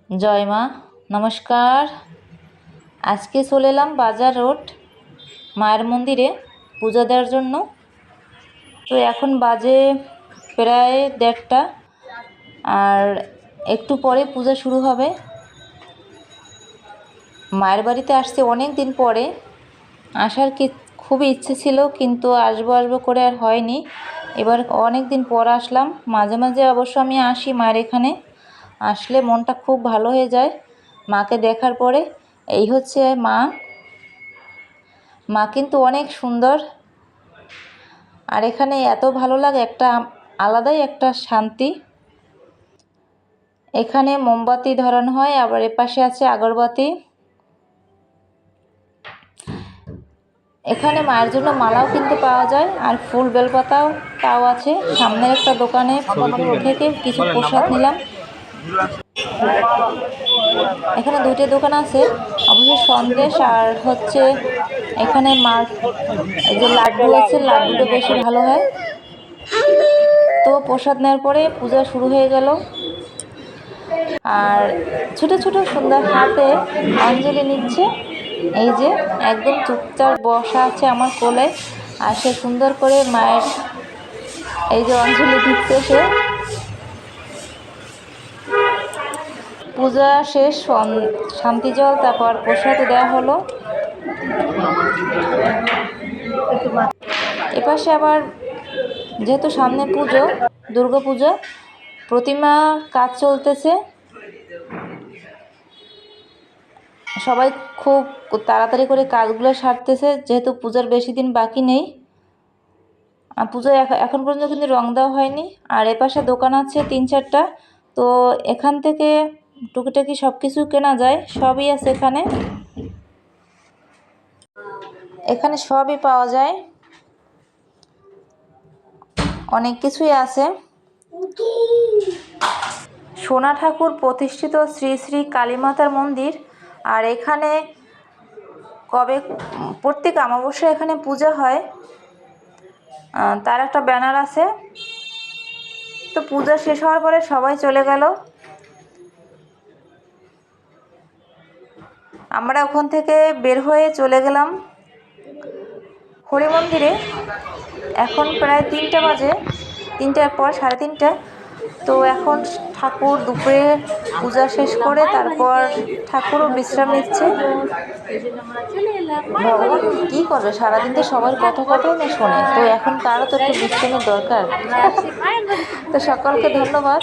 জয় মা, নমস্কার। আজকে চলে এলাম বাজার রোড মায়ের মন্দিরে পূজা দেওয়ার জন্য। তো এখন বাজে প্রায় 1:30, আর একটু পরে পূজা শুরু হবে। মায়ের বাড়িতে আসতে অনেক দিন পরে, আসার খুবই ইচ্ছে ছিল, কিন্তু আসবো আসবো করে আর হয়নি। এবার অনেক দিন পর আসলাম। মাঝে মাঝে অবশ্য আমি আসি মায়ের এখানে, আসলে মনটা খুব ভালো হয়ে যায় মাকে দেখার পরে। এই হচ্ছে মা। মা কিন্তু অনেক সুন্দর, আর এখানে এত ভালো লাগে, একটা আলাদাই একটা শান্তি। এখানে মোমবাতি ধরানো হয়, আবার এপাশে আছে আগরবাতি। এখানে মায়ের জন্য মালাও কিনতে পাওয়া যায়, আর ফুল বেলপাতাও তাও আছে। সামনের একটা দোকানে থেকে কিছু প্রসাদ নিলাম। এখানে 2টে দোকান আছে, অবশ্যই সন্দেশ আর হচ্ছে এখানে মার এই যে লাড্ডু আছে, লাড্ডুটা বেশি ভালো হয়। তো প্রসাদ নেওয়ার পরে পূজা শুরু হয়ে গেল। আর ছোট ছোট সুন্দর হাতে অঞ্জলি নিচ্ছে। এই যে একদম চুপচাপ বসা আছে আমার কোলে, আর সে সুন্দর করে মায়ের এই যে অঞ্জলি দিচ্ছে। সে পূজা শেষ, শান্তি জল তারপর প্রসাদ দেওয়া হলো। এপাশে আবার যেহেতু সামনে পুজো, দুর্গা পূজা, প্রতিমা কাজ চলতেছে। সবাই খুব তাড়াতাড়ি করে কাজগুলো সারতেছে, যেহেতু পূজার বেশি দিন বাকি নেই। আর পূজা এখন পর্যন্ত কিন্তু রং দেওয়া হয়নি। আর এপাশে দোকান আছে 3-4টা, তো এখান থেকে টুকিটাকি সব কিছু কেনা যায়, সবই আছে এখানে। এখানে সবই পাওয়া যায়, অনেক কিছুই আছে। সোনা ঠাকুর প্রতিষ্ঠিত শ্রী শ্রী কালীমাতার মন্দির। আর এখানে প্রত্যেক অমাবস্যায় এখানে পূজা হয়, তার একটা ব্যানার আছে। তো পূজা শেষ হওয়ার পরে সবাই চলে গেল। আমরা ওখান থেকে বের হয়ে চলে গেলাম হরি মন্দিরে। এখন প্রায় 3টা বাজে, 3টার পর 3:30। তো এখন ঠাকুর দুপুরে পূজা শেষ করে তারপর ঠাকুরও বিশ্রাম নিচ্ছে। ভগবান কী করবে, সারাদিন তো সবার কথাই না শোনে, তো এখন তারও তো একটু বিশ্রামের দরকার। তো সকলকে ধন্যবাদ।